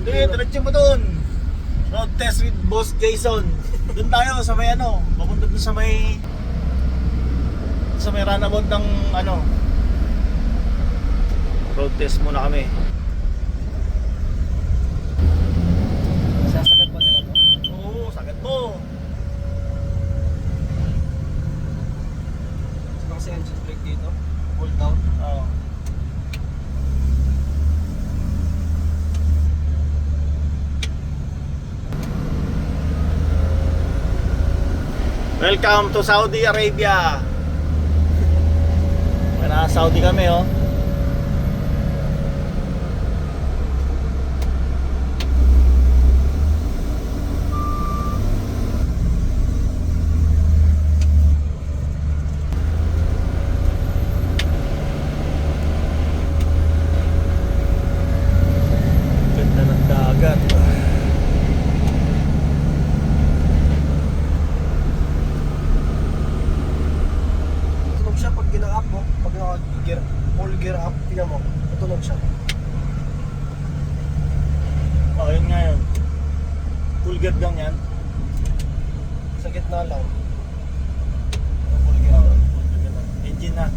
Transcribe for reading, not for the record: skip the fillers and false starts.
Hindi, diretso mo doon. Road test with Boss Jason. Doon tayo sa may ano, papunta doon sa may runabout ng ano. Road test muna kami. Sasagat ba nila to? Oo, sagad mo. Sino kasi engine brake dito? Hold down. Oo. Welcome to Saudi Arabia. Nasa Saudi kami, oh. Ganda ng dagat. Tunog siya pag gina-up mo. Pag naka-gear, full gear up, tingnan mo. Tunog siya. Oh, yun nga yun. Full gear lang yan. Sa gitna lang. Full gear. Engine na.